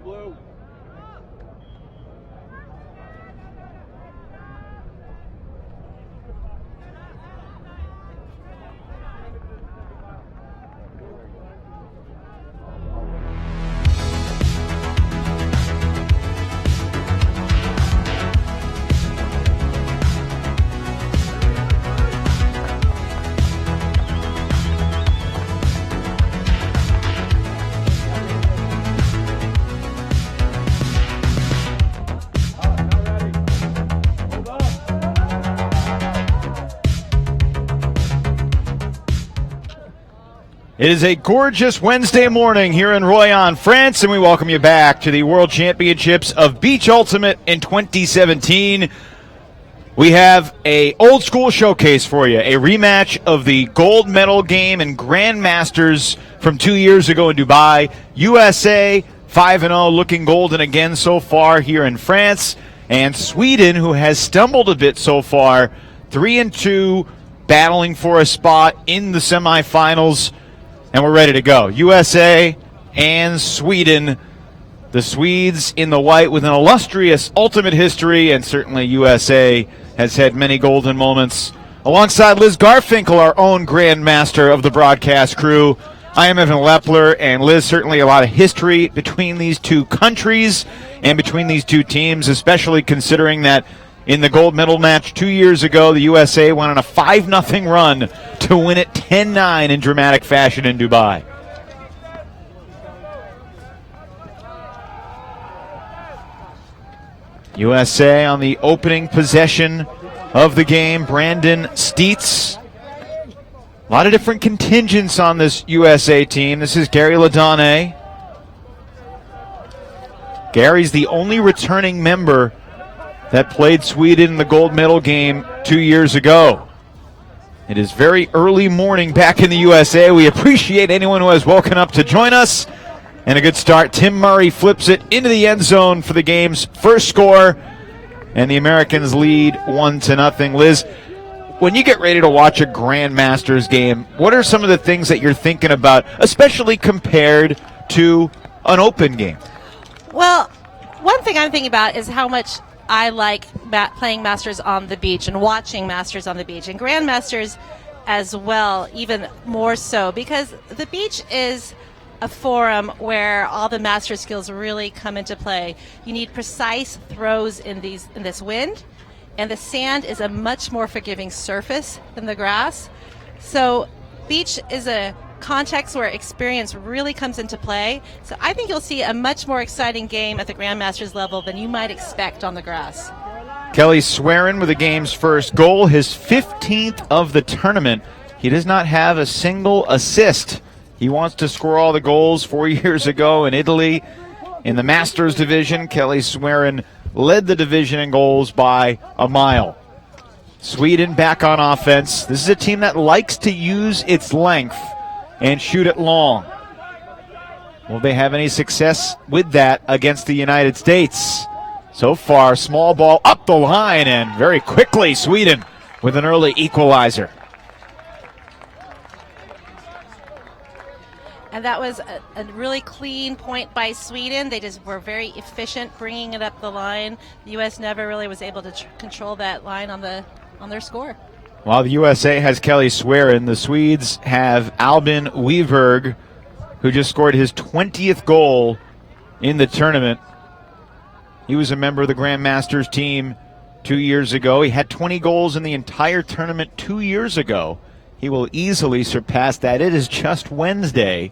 blue. It is a gorgeous Wednesday morning here in Royan, France, and we welcome you back to the World Championships of Beach Ultimate in 2017. We have a old school showcase for you, a rematch of the gold medal game in Grandmasters from 2 years ago in Dubai. USA 5-0, looking golden again so far here in France, and Sweden, who has stumbled a bit so far, 3-2, battling for a spot in the semifinals. And we're ready to go. USA and Sweden. The Swedes in the white with an illustrious ultimate history, and certainly USA has had many golden moments. Alongside Liz Garfinkel, our own Grandmaster of the broadcast crew, I am Evan Lepler, and Liz, certainly a lot of history between these two countries and between these two teams, especially considering that in the gold medal match 2 years ago, the USA went on a 5-0 run to win it 10-9 in dramatic fashion in Dubai. USA on the opening possession of the game. Brandon Steets. A lot of different contingents on this USA team. This is Gary Ladonne. Gary's the only returning member that played Sweden in the gold medal game 2 years ago. It is very early morning back in the USA. We appreciate anyone who has woken up to join us. And a good start. Tim Murray flips it into the end zone for the game's first score. And the Americans lead 1-0. Liz, when you get ready to watch a Grandmasters game, what are some of the things that you're thinking about, especially compared to an open game? Well, one thing I'm thinking about is how much I like playing Masters on the beach and watching Masters on the beach, and Grandmasters as well, even more so, because the beach is a forum where all the master skills really come into play. You need precise throws in this wind, and the sand is a much more forgiving surface than the grass. So beach is a context where experience really comes into play. So I think you'll see a much more exciting game at the Grandmasters level than you might expect on the grass. Kelly Swearin with the game's first goal, his 15th of the tournament. He does not have a single assist. He wants to score all the goals. 4 years ago in Italy in the Masters division, Kelly Swearin led the division in goals by a mile. Sweden back on offense. This is a team that likes to use its length and shoot it long. Will they have any success with that against the United States? So far, small ball up the line, and very quickly Sweden with an early equalizer. And that was a really clean point by Sweden. They just were very efficient bringing it up the line. The U.S. never really was able to control that line on their score. While the USA has Kelly Swearin, the Swedes have Albin Wiberg, who just scored his 20th goal in the tournament. He was a member of the Grandmasters team 2 years ago. He had 20 goals in the entire tournament 2 years ago. He will easily surpass that. It is just Wednesday.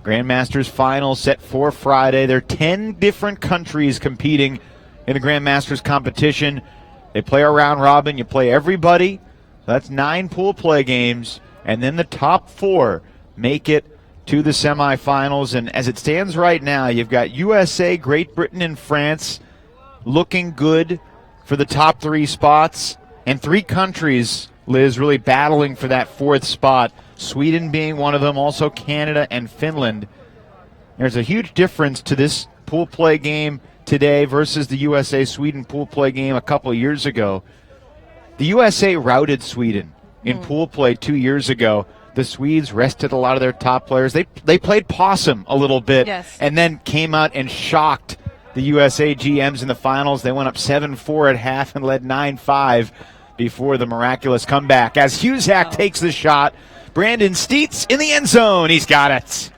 Grandmasters final set for Friday. There are 10 different countries competing in the Grandmasters competition. They play a round robin. You play everybody. So that's 9 pool play games. And then the top 4 make it to the semifinals. And as it stands right now, you've got USA, Great Britain, and France looking good for the top 3 spots. And 3 countries, Liz, really battling for that 4th spot. Sweden being one of them, also Canada and Finland. There's a huge difference to this pool play game today versus the USA-Sweden pool play game a couple of years ago. The USA routed Sweden in pool play 2 years ago. the Swedes rested a lot of their top players. They played possum a little bit, yes, and then came out and shocked the USA GMs in the finals. They went up 7-4 at half and led 9-5 before the miraculous comeback. As Huzak takes the shot, Brandon Steets in the end zone. He's got it.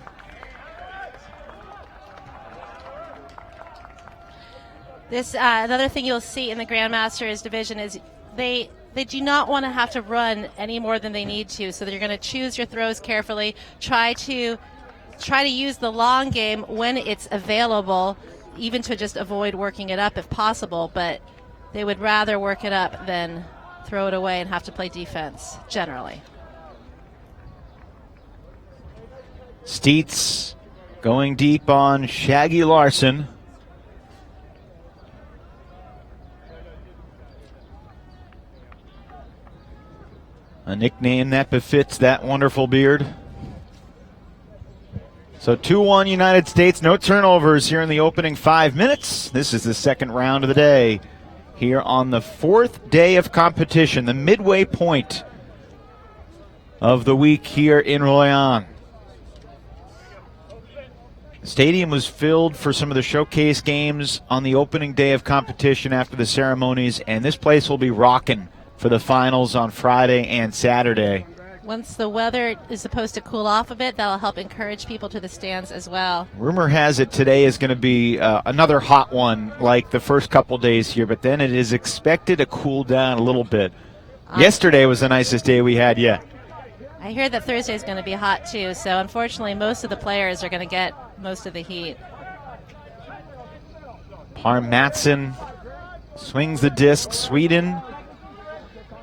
This another thing you'll see in the Grandmasters division is they do not want to have to run any more than they need to. So you're going to choose your throws carefully. Try to use the long game when it's available, even to just avoid working it up if possible. But they would rather work it up than throw it away and have to play defense generally. Steets going deep on Shaggy Larson. A nickname that befits that wonderful beard. So 2-1 United States, no turnovers here in the opening 5 minutes. This is the second round of the day here on the fourth day of competition, the midway point of the week here in Royan. The stadium was filled for some of the showcase games on the opening day of competition after the ceremonies, and this place will be rocking for the finals on Friday and Saturday. Once the weather is supposed to cool off a bit, that'll help encourage people to the stands as well. Rumor has it today is going to be another hot one like the first couple days here, but then it is expected to cool down a little bit. Yesterday was the nicest day we had yet. I hear that Thursday is going to be hot too, so unfortunately most of the players are going to get most of the heat. Parm Mattsson swings the disc. Sweden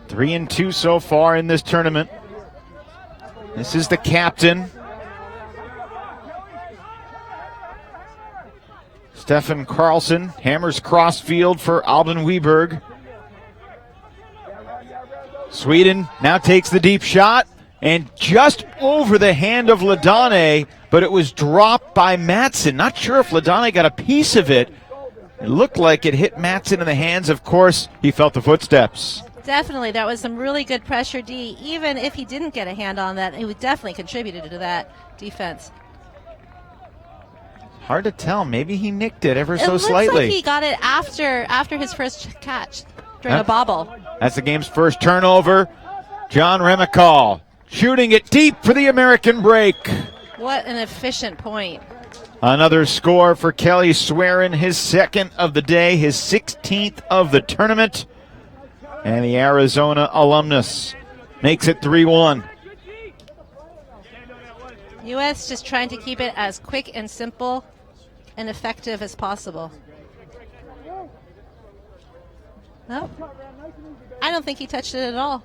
3-2 so far in this tournament. This is the captain, Stefan Karlsson. Hammers crossfield for Albin Wiberg. Sweden now takes the deep shot, and just over the hand of Ladane, but it was dropped by Mattsson. Not sure if Ladane got a piece of it. It looked like it hit Mattsson in the hands. Of course, he felt the footsteps. Definitely, that was some really good pressure D. Even if he didn't get a hand on that, it definitely contributed to that defense. Hard to tell. Maybe he nicked it ever so slightly. It looks like he got it after his first catch during a bobble. That's the game's first turnover. John Remicall shooting it deep for the American break. What an efficient point. Another score for Kelly Swearin, his second of the day, his 16th of the tournament. And the Arizona alumnus makes it 3-1. U.S. just trying to keep it as quick and simple and effective as possible. No, I don't think he touched it at all.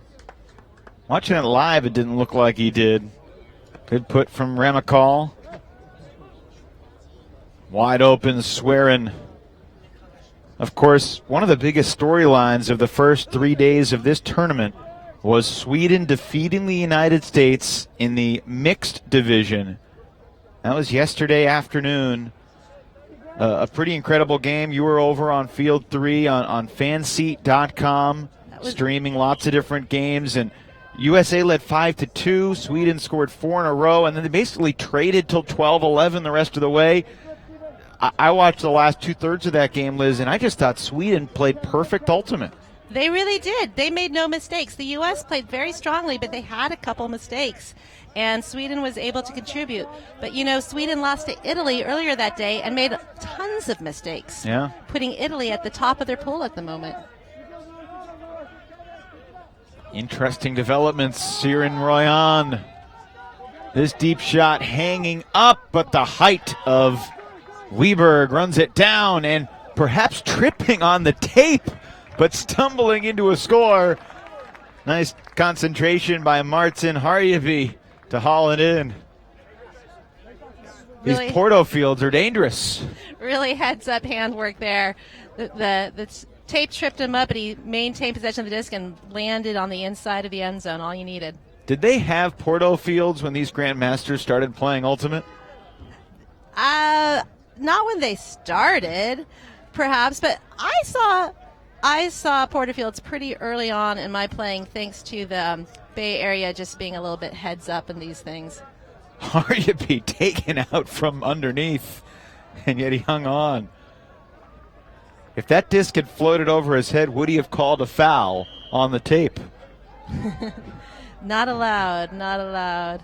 Watching it live, it didn't look like he did. Good put from Remicall. Wide open, Swearin. Of course, one of the biggest storylines of the first 3 days of this tournament was Sweden defeating the United States in the mixed division. That was yesterday afternoon. A pretty incredible game. You were over on Field 3 on fanseat.com, streaming lots of different games, and USA led 5-2. Sweden scored 4 in a row, and then they basically traded till 12-11 the rest of the way. I watched the last 2/3 of that game, Liz, and I just thought Sweden played perfect ultimate. They really did. They made no mistakes. The U.S. played very strongly, but they had a couple mistakes, and Sweden was able to contribute. But, you know, Sweden lost to Italy earlier that day and made tons of mistakes, putting Italy at the top of their pool at the moment. Interesting developments here in Royan. This deep shot hanging up, but the height of Wiberg runs it down and perhaps tripping on the tape, but stumbling into a score. Nice concentration by Martin Harjavy to haul it in. Really, these Porto fields are dangerous. Really heads-up handwork there. The tape tripped him up, but he maintained possession of the disc and landed on the inside of the end zone, all you needed. Did they have Porto fields when these Grandmasters started playing Ultimate? Not when they started, perhaps, but I saw Porterfields pretty early on in my playing, thanks to the Bay Area just being a little bit heads up in these things. Hard to be taken out from underneath, and yet he hung on. If that disc had floated over his head, would he have called a foul on the tape? Not allowed, not allowed.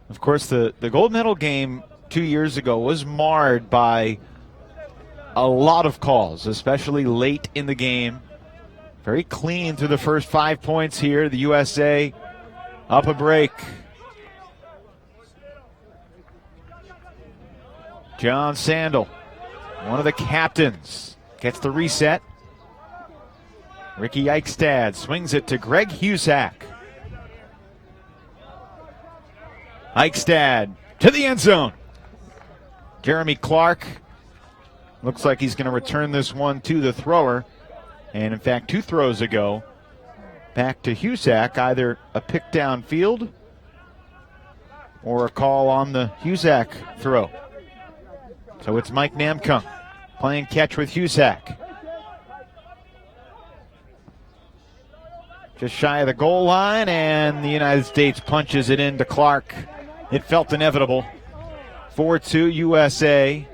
Of course, the gold medal game 2 years ago was marred by a lot of calls, especially late in the game. Very clean through the first 5 points here. The USA up a break. John Sandel, one of the captains, gets the reset. Ricky Eichstad swings it to Greg Husak. Eichstad to the end zone. Jeremy Clark looks like he's going to return this one to the thrower. And in fact, 2 throws ago, back to Husak, either a pick downfield or a call on the Husak throw. So it's Mike Namkung playing catch with Husak. Just shy of the goal line, and the United States punches it into Clark. It felt inevitable. 4-2 USA.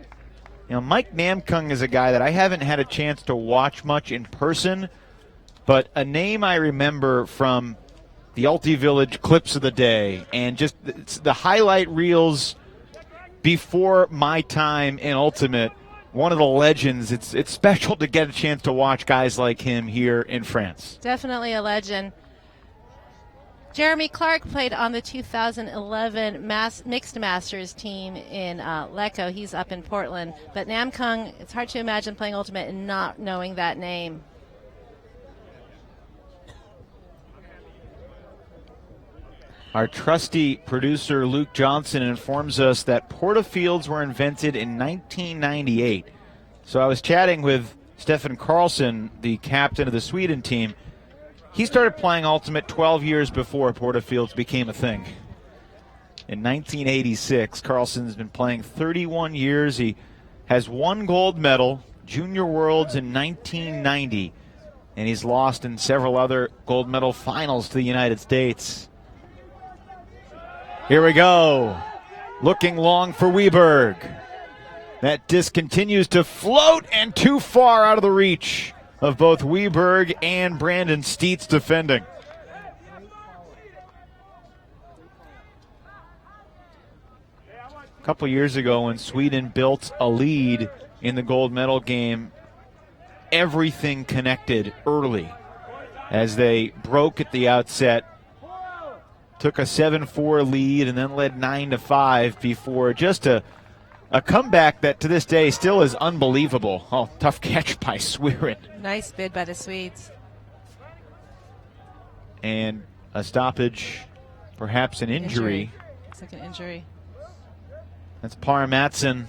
You know, Mike Namkung is a guy that I haven't had a chance to watch much in person, but a name I remember from the Ulti Village clips of the day and just the highlight reels before my time in Ultimate. One of the legends. It's special to get a chance to watch guys like him here in France. Definitely a legend. Jeremy Clark played on the 2011 Mixed Masters team in Lecco. He's up in Portland. But Namkung, it's hard to imagine playing Ultimate and not knowing that name. Our trusty producer Luke Johnson informs us that portafields were invented in 1998. So I was chatting with Stefan Karlsson, the captain of the Sweden team. He started playing Ultimate 12 years before portafields became a thing. In 1986, Karlsson's been playing 31 years. He has 1 gold medal, Junior Worlds in 1990, and he's lost in several other gold medal finals to the United States. Here we go. Looking long for Weberg. That disc continues to float and too far out of the reach of both Weberg and Brandon Steets defending. A couple years ago when Sweden built a lead in the gold medal game, everything connected early as they broke at the outset. Took a 7-4 lead and then led 9-5 before just a comeback that to this day still is unbelievable. Oh, tough catch by Swearin. Nice bid by the Swedes. And a stoppage, perhaps an injury. Second injury. That's Par Mattsson,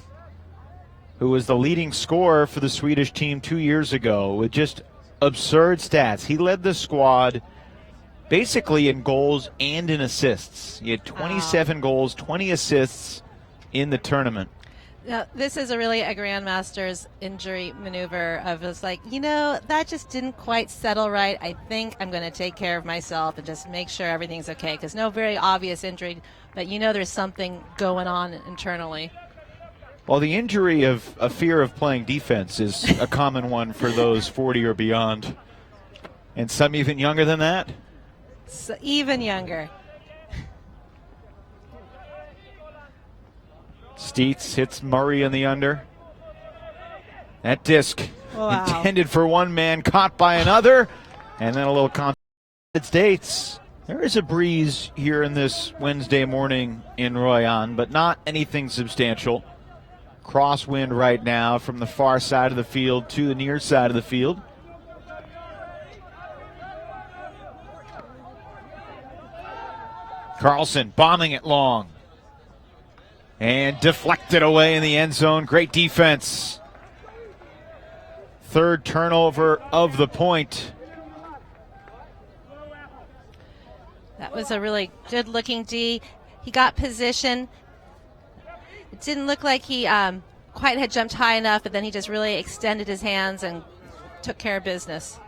who was the leading scorer for the Swedish team 2 years ago with just absurd stats. He led the squad basically in goals and in assists. He had 27 goals, 20 assists in the tournament. Now, this is really a Grandmasters injury maneuver of just like, that just didn't quite settle right. I think I'm going to take care of myself and just make sure everything's okay, because no very obvious injury, but there's something going on internally. Well, the injury of a fear of playing defense is a common one for those 40 or beyond, and some even younger than that. So even younger. Steets hits Murray in the under. That disc intended for one man, caught by another, and then a little contact. United States. There is a breeze here in this Wednesday morning in Royan, but not anything substantial. Crosswind right now from the far side of the field to the near side of the field. Karlsson bombing it long. And deflected away in the end zone. Great defense. Third turnover of the point. That was a really good-looking D. He got position. It didn't look like he quite had jumped high enough, but then he just really extended his hands and took care of business.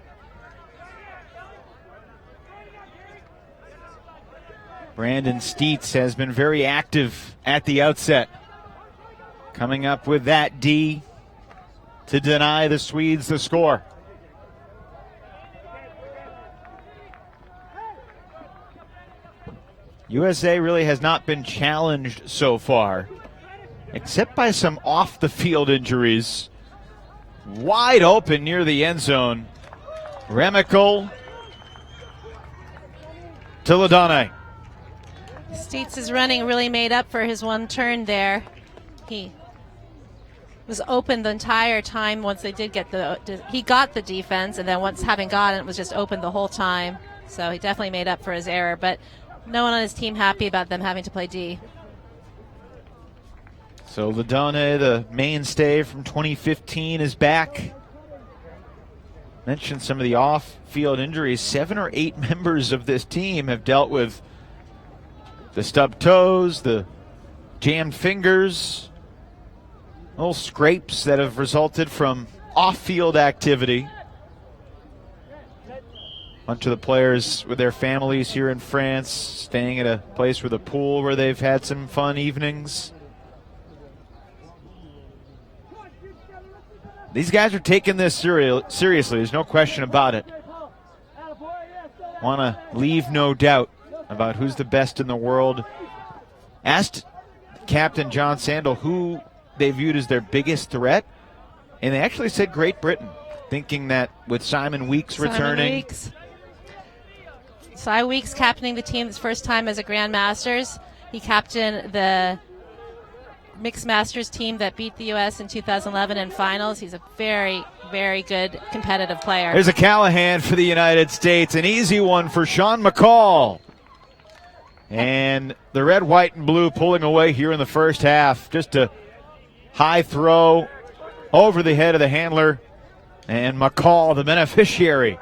Brandon Steets has been very active at the outset, coming up with that D to deny the Swedes the score. USA really has not been challenged so far, except by some off-the-field injuries. Wide open near the end zone. Remical to Ladone. Steets is running really made up for his one turn there. He was open the entire time once they did get he got the defense, and then once having gotten it was just open the whole time. So he definitely made up for his error, but no one on his team happy about them having to play D. So Ladone, the mainstay from 2015, is back. Mentioned some of the off-field injuries. 7 or 8 members of this team have dealt with the stubbed toes, the jammed fingers, little scrapes that have resulted from off-field activity. A bunch of the players with their families here in France, staying at a place with a pool where they've had some fun evenings. These guys are taking this seriously. There's no question about it. Want to leave no doubt about who's the best in the world. Asked Captain John Sandel who they viewed as their biggest threat, and they actually said Great Britain, thinking that with Simon Weeks returning. Cy Weeks captaining the team his first time as a Grandmasters. He captained the Mixed Masters team that beat the U.S. in 2011 in finals. He's a very, very good competitive player. There's a Callahan for the United States. An easy one for Sean McCall. And the red, white, and blue pulling away here in the first half. Just a high throw over the head of the handler. And McCall, the beneficiary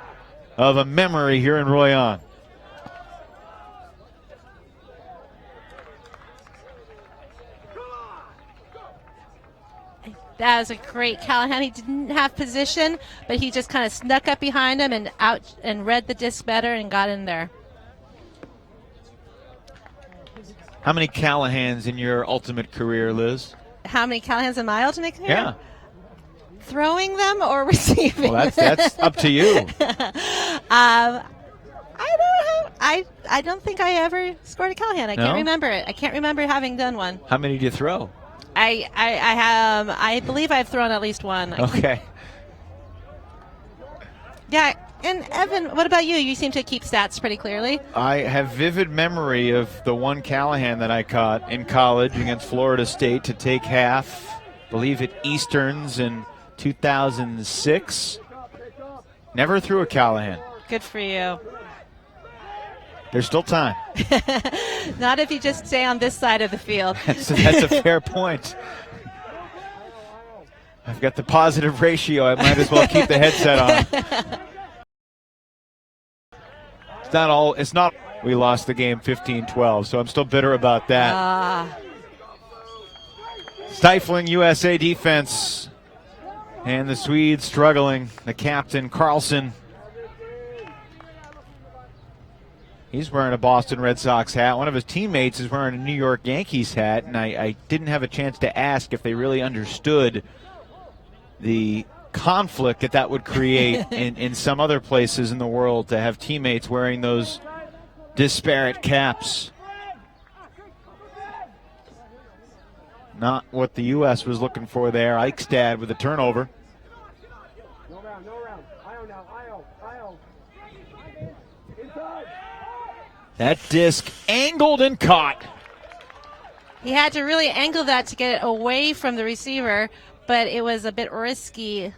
of a memory here in Royan. That was a great Callahan. He didn't have position, but he just kind of snuck up behind him and out and read the disc better and got in there. How many Callahans in your ultimate career, Liz? How many Callahans in my ultimate career? Yeah. Throwing them or receiving? Well, that's up to you. I don't think I ever scored a Callahan. I can't remember it. I can't remember having done one. How many did you throw? I believe I've thrown at least one. Okay. Yeah, and Evan, what about you? You seem to keep stats pretty clearly. I have vivid memory of the one Callahan that I caught in college against Florida State to take half, I believe at Easterns in 2006. Never threw a Callahan. Good for you. There's still time. Not if you just stay on this side of the field. That's a fair point. I've got the positive ratio. I might as well keep the headset on. It's not. We lost the game 15-12, so I'm still bitter about that. Stifling USA defense. And the Swedes struggling. The captain, Carlson. He's wearing a Boston Red Sox hat. One of his teammates is wearing a New York Yankees hat, and I didn't have a chance to ask if they really understood the conflict that would create in some other places in the world to have teammates wearing those disparate caps. Not what the U.S. was looking for there. Eichstad with a turnover. No round. Io now. Io. Inside. That disc angled and caught. He had to really angle that to get it away from the receiver, but it was a bit risky.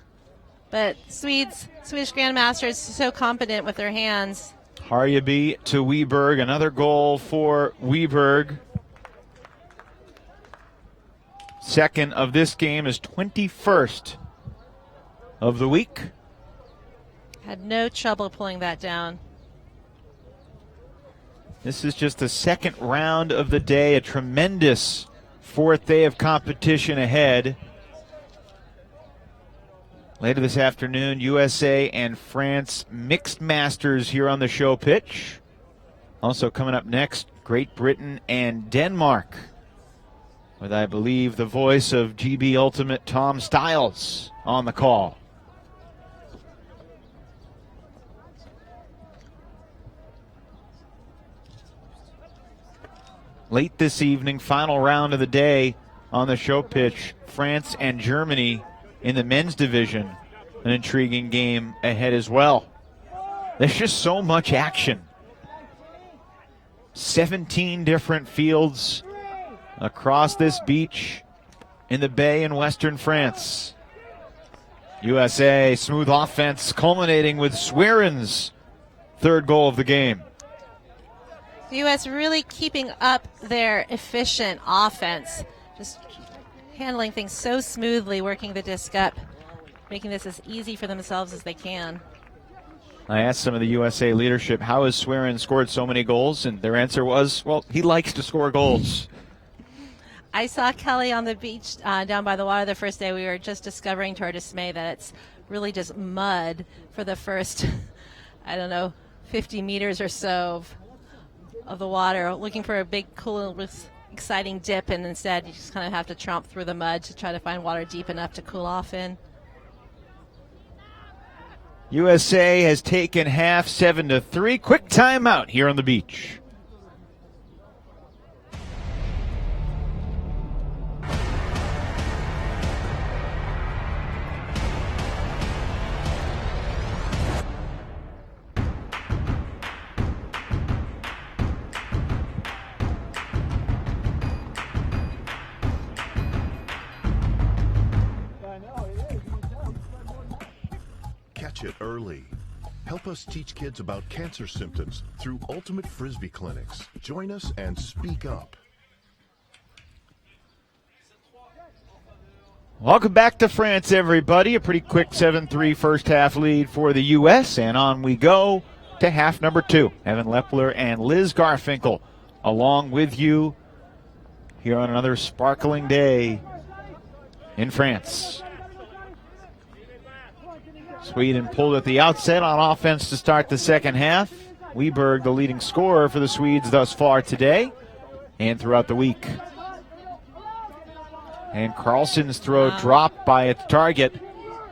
But Swedish Grandmasters so competent with their hands. Harjaby to Weberg. Another goal for Weberg. Second of this game is 21st of the week. Had no trouble pulling that down. This is just the second round of the day. A tremendous fourth day of competition ahead. Later this afternoon, USA and France Mixed Masters here on the show pitch. Also coming up next, Great Britain and Denmark, with, I believe, the voice of GB Ultimate Tom Stiles on the call. Late this evening, final round of the day on the show pitch, France and Germany in the men's division. An intriguing game ahead as well. There's just so much action. 17 different fields across this beach in the bay in western France. USA, smooth offense culminating with Swearen's third goal of the game. The U.S. really keeping up their efficient offense, just handling things so smoothly, working the disc up, making this as easy for themselves as they can. I asked some of the USA leadership, how has Swearen scored so many goals? And their answer was, well, he likes to score goals. I saw Kelly on the beach down by the water the first day. We were just discovering to our dismay that it's really just mud for the first, 50 meters or so of the water, looking for a big, cool, exciting dip, and instead you just kind of have to tromp through the mud to try to find water deep enough to cool off in. USA has taken half 7-3. Quick timeout here on the beach. Catch it early. Help us teach kids about cancer symptoms through Ultimate Frisbee clinics. Join us and speak up. Welcome back to France, everybody. A pretty quick 7-3 first half lead for the U.S. And on we go to half number 2. Evan Lepler and Liz Garfinkel along with you here on another sparkling day in France. Sweden pulled at the outset on offense to start the second half. Weberg, the leading scorer for the Swedes thus far today and throughout the week. And Carlson's throw dropped by its target.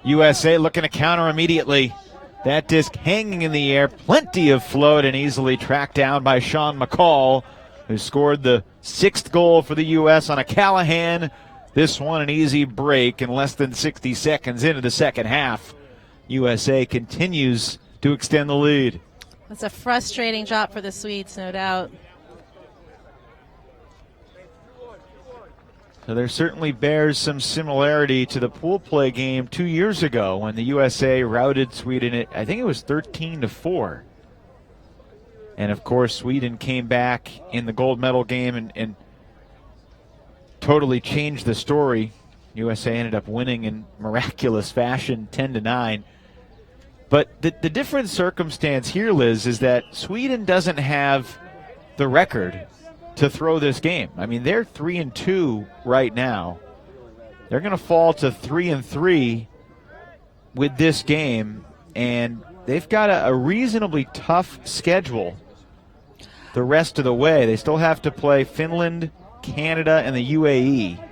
USA looking to counter immediately. That disc hanging in the air, plenty of float, and easily tracked down by Sean McCall, who scored the 6th goal for the U.S. on a Callahan. This one an easy break in less than 60 seconds into the second half. USA continues to extend the lead. It's a frustrating drop for the Swedes, no doubt. So there certainly bears some similarity to the pool play game 2 years ago when the USA routed Sweden at, I think it was 13-4. And of course, Sweden came back in the gold medal game and totally changed the story. USA ended up winning in miraculous fashion, 10-9. But the different circumstance here, Liz, is that Sweden doesn't have the record to throw this game. I mean, they're 3-2 right now. They're going to fall to 3-3 with this game, and they've got a reasonably tough schedule the rest of the way. They still have to play Finland, Canada, and the UAE.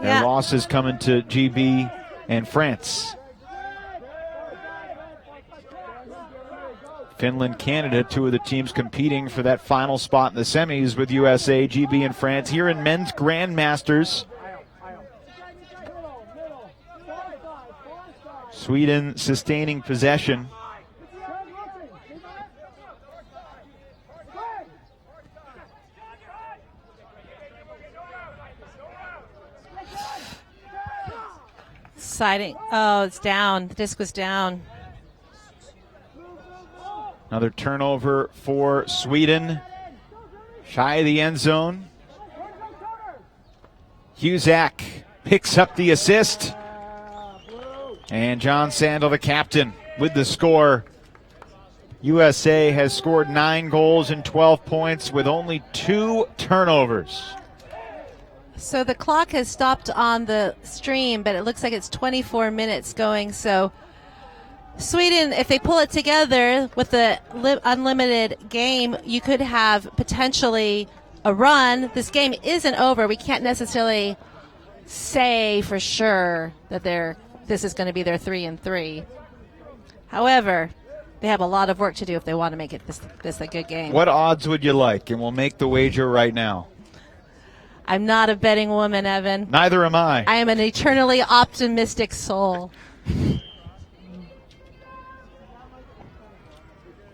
Their losses coming to GB and France. Finland, Canada, two of the teams competing for that final spot in the semis with USA, GB, and France here in men's Grandmasters. Sweden sustaining possession. Siding. Oh, it's down. The disc was down. Another turnover for Sweden. Shy of the end zone. Huzak picks up the assist. And John Sandel, the captain, with the score. USA has scored 9 goals and 12 points with only 2 turnovers. So the clock has stopped on the stream, but it looks like it's 24 minutes going. So Sweden, if they pull it together with the unlimited game, you could have potentially a run. This game isn't over. We can't necessarily say for sure that this is going to be their 3-3. However, they have a lot of work to do if they want to make it this a good game. What odds would you like? And we'll make the wager right now. I'm not a betting woman, Evan. Neither am I. I am an eternally optimistic soul.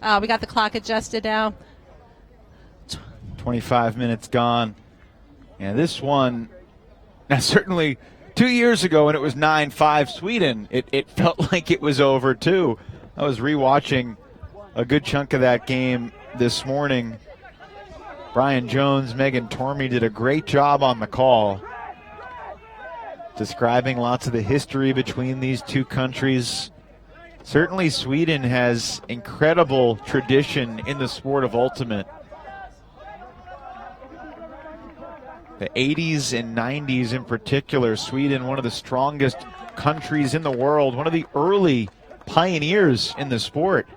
Oh, we got the clock adjusted now. 25 minutes gone. And this one, now certainly 2 years ago when it was 9-5 Sweden, it felt like it was over too. I was rewatching a good chunk of that game this morning. Brian Jones, Megan Tormey did a great job on the call, describing lots of the history between these two countries. Certainly Sweden has incredible tradition in the sport of ultimate. The 80s and 90s in particular, Sweden, one of the strongest countries in the world, one of the early pioneers in the sport.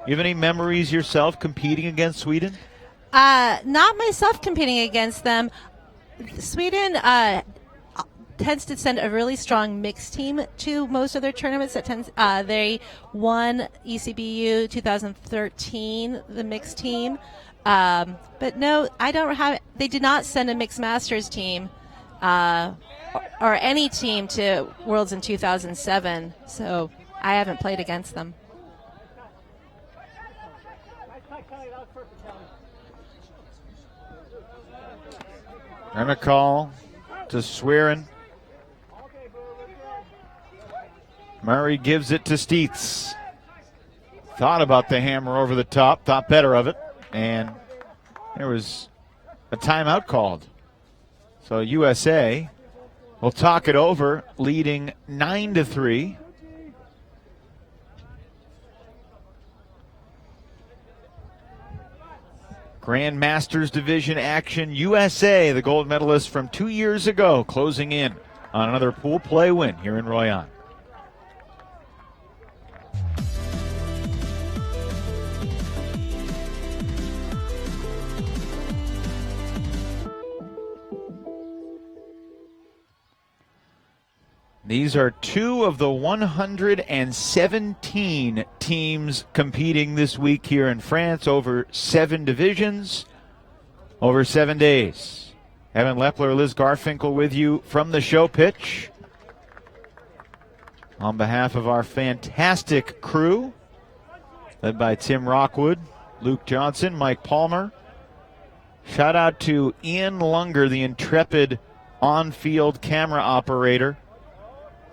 You have any memories yourself competing against Sweden? Not myself competing against them. Sweden tends to send a really strong mixed team to most of their tournaments. They won ECBU 2013, the mixed team. But no, they did not send a mixed masters team or any team to Worlds in 2007. So I haven't played against them. And a call to Swearin. Murray gives it to Steets. Thought about the hammer over the top, thought better of it, and there was a timeout called. So USA will talk it over, leading 9-3. Grandmasters Division action. USA, the gold medalist from 2 years ago, closing in on another pool play win here in Royan. These are two of the 117 teams competing this week here in France over 7 divisions, over 7 days. Evan Lepler, Liz Garfinkel with you from the show pitch. On behalf of our fantastic crew, led by Tim Rockwood, Luke Johnson, Mike Palmer. Shout out to Ian Lunger, the intrepid on-field camera operator,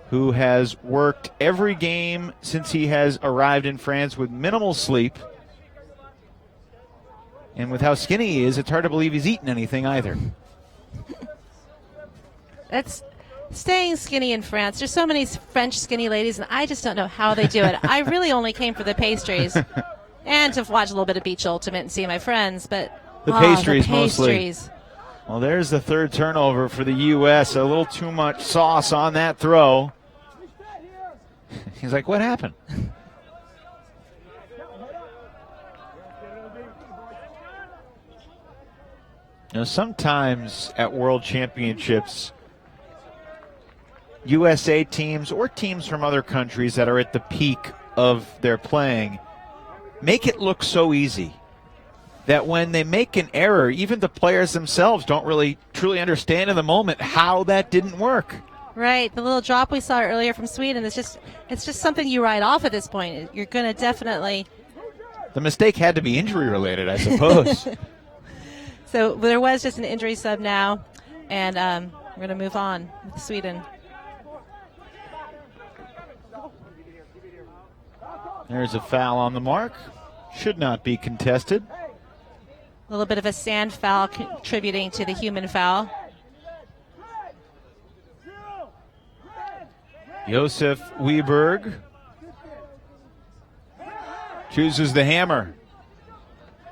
who has worked every game since he has arrived in France with minimal sleep. And with how skinny he is, it's hard to believe he's eaten anything either. That's staying skinny in France. There's so many French skinny ladies, and I just don't know how they do it. I really only came for the pastries and to watch a little bit of Beach Ultimate and see my friends. But the pastries mostly. Well, there's the third turnover for the U.S. A little too much sauce on that throw. He's like, what happened? You know, sometimes at World Championships, USA teams or teams from other countries that are at the peak of their playing make it look so easy that when they make an error, even the players themselves don't really truly understand in the moment how that didn't work. Right, the little drop we saw earlier from Sweden, it's just something you write off at this point. You're going to definitely... The mistake had to be injury related, I suppose. So there was just an injury sub now, and we're going to move on with Sweden. There's a foul on the mark. Should not be contested. A little bit of a sand foul contributing to the human foul. Josef Wieberg chooses the hammer.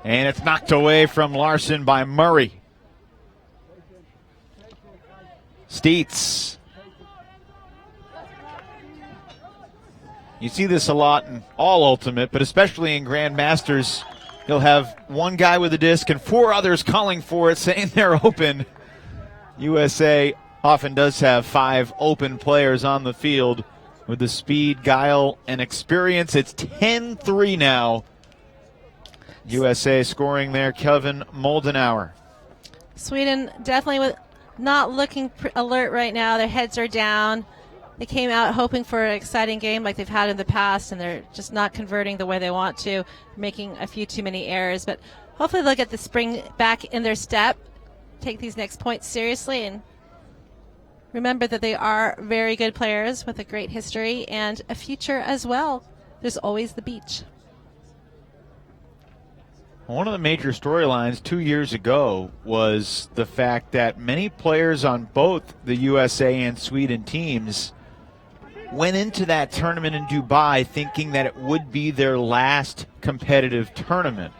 And it's knocked away from Larson by Murray. Steets. You see this a lot in all Ultimate, but especially in Grandmasters. You'll have one guy with a disc and 4 others calling for it, saying they're open. USA often does have 5 open players on the field with the speed, guile, and experience. It's 10-3 now. USA scoring there, Kevin Moldenauer. Sweden definitely not looking alert right now. Their heads are down. They came out hoping for an exciting game like they've had in the past, and they're just not converting the way they want to, making a few too many errors. But hopefully they'll get the spring back in their step, take these next points seriously, and remember that they are very good players with a great history and a future as well. There's always the beach. One of the major storylines 2 years ago was the fact that many players on both the USA and Sweden teams went into that tournament in Dubai thinking that it would be their last competitive tournament.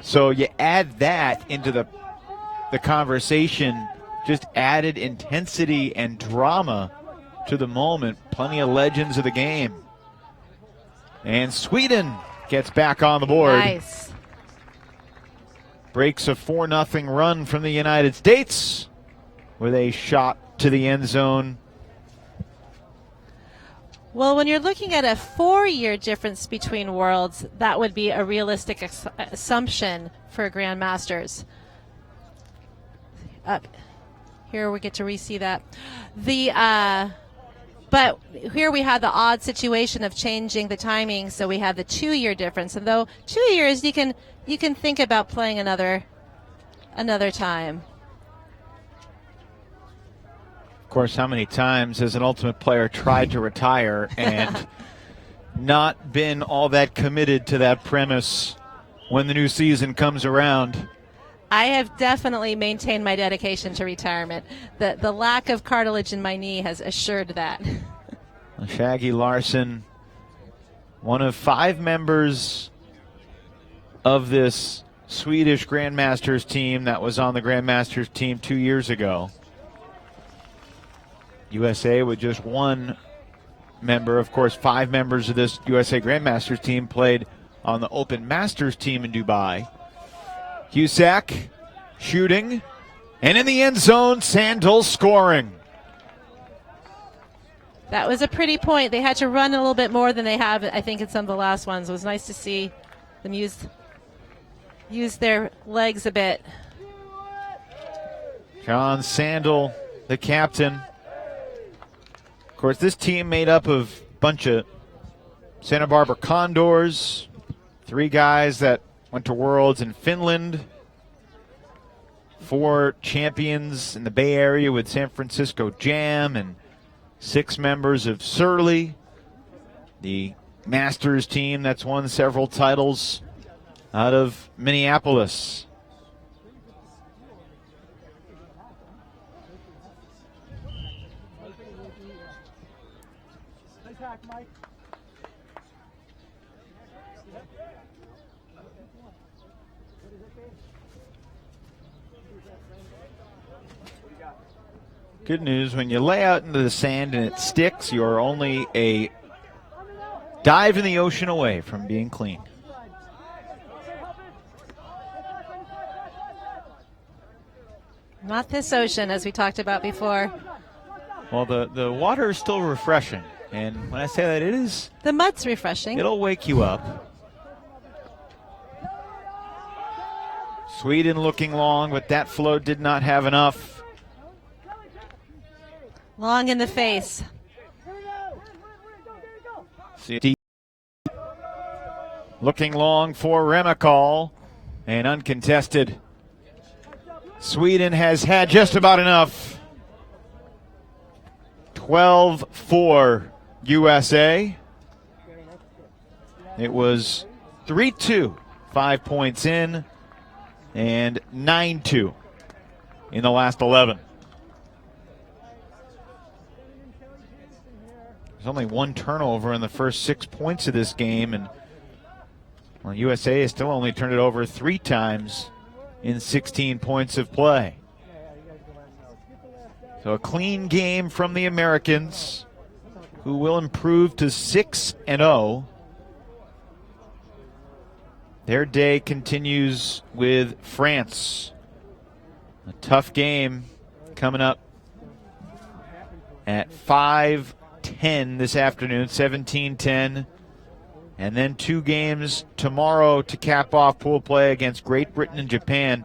So you add that into the conversation, just added intensity and drama to the moment. Plenty of legends of the game. And Sweden gets back on the board. Nice. Breaks a 4-0 run from the United States with a shot to the end zone. Well, when you're looking at a 4-year difference between worlds, that would be a realistic assumption for Grandmasters. Up here we get to re-see that. But here we have the odd situation of changing the timing, so we have the 2-year difference. And though 2 years, you can think about playing another time. Of course, how many times has an Ultimate player tried to retire and not been all that committed to that premise when the new season comes around? I have definitely maintained my dedication to retirement. The lack of cartilage in my knee has assured that. Shaggy Larson, one of 5 members of this Swedish Grandmasters team that was on the Grandmasters team 2 years ago. USA with just 1 member. Of course, 5 members of this USA Grandmasters team played on the Open Masters team in Dubai. Husak shooting, and in the end zone, Sandel scoring. That was a pretty point. They had to run a little bit more than they have, I think, in some of the last ones. It was nice to see them use their legs a bit. John Sandel, the captain. Of course, this team made up of a bunch of Santa Barbara Condors, 3 guys that went to Worlds in Finland, 4 champions in the Bay Area with San Francisco Jam, and 6 members of Surly, the Masters team that's won several titles out of Minneapolis. Good news, when you lay out into the sand and it sticks, you're only a dive in the ocean away from being clean. Not this ocean, as we talked about before. Well, the water is still refreshing. And when I say that, it is. The mud's refreshing. It'll wake you up. Sweden looking long, but that float did not have enough. Long in the face. Looking long for Remakal, and uncontested. Sweden has had just about enough. 12-4 USA. It was 3-2, 5 points in, and 9-2 in the last 11. There's only 1 turnover in the first 6 points of this game, and well, USA has still only turned it over 3 times in 16 points of play. So a clean game from the Americans. who will improve to 6-0. Their day continues with France. A tough game coming up at 5:10 this afternoon, 17:10. And then 2 games tomorrow to cap off pool play against Great Britain and Japan.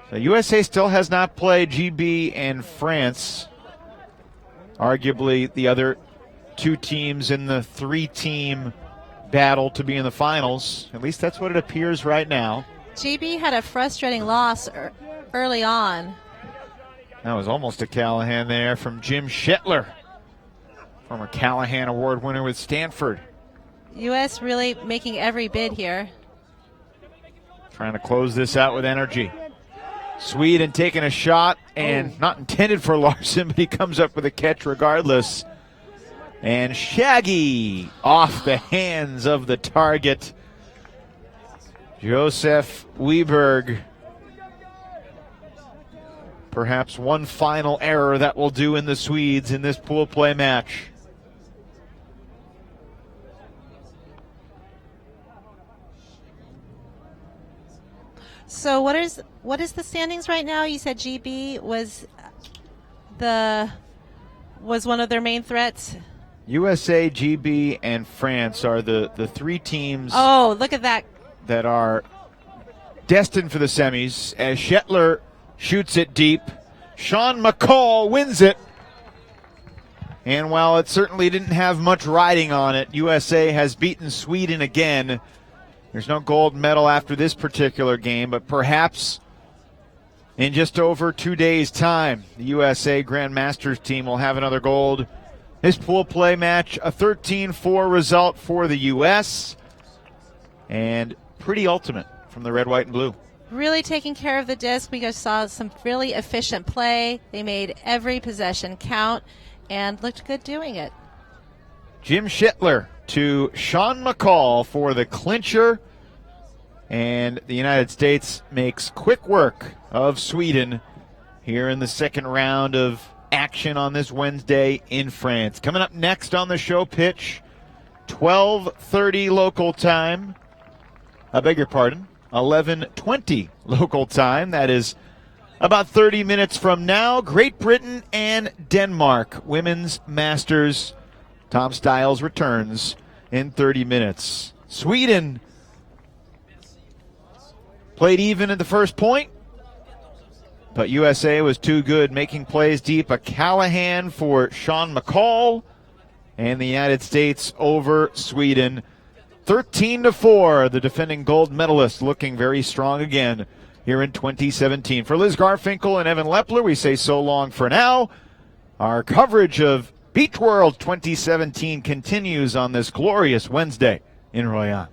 So USA still has not played GB and France. Arguably the other 2 teams in the 3-team battle to be in the finals. At least that's what it appears right now. GB had a frustrating loss early on. That was almost a Callahan there from Jim Shetler, former Callahan Award winner with Stanford. U.S. really making every bid here. Trying to close this out with energy. Sweden taking a shot, and not intended for Larson, but he comes up with a catch regardless. And Shaggy off the hands of the target. Josef Wiberg. Perhaps one final error that will do in the Swedes in this pool play match. So what is the standings right now? You said GB was one of their main threats. USA, GB, and France are the 3 teams. Oh, look at that. That are destined for the semis as Shetler shoots it deep. Sean McCall wins it. And while it certainly didn't have much riding on it, USA has beaten Sweden again. There's no gold medal after this particular game, but perhaps in just over 2 days' time, the USA Grandmasters team will have another gold. This pool play match, a 13-4 result for the U.S. and pretty ultimate from the red, white, and blue. Really taking care of the disc. We just saw some really efficient play. They made every possession count and looked good doing it. Jim Shetler to Sean McCall for the clincher. And the United States makes quick work of Sweden here in the second round of action on this Wednesday in France. Coming up next on the show pitch, 12:30 local time. I beg your pardon, 11:20 local time. That is about 30 minutes from now. Great Britain and Denmark, Women's Masters. Tom Stiles returns in 30 minutes. Sweden played even at the first point, but USA was too good, making plays deep. A Callahan for Sean McCall, and the United States over Sweden. 13-4, the defending gold medalist looking very strong again here in 2017. For Liz Garfinkel and Evan Lepler, we say so long for now. Our coverage of Beach World 2017 continues on this glorious Wednesday in Royan.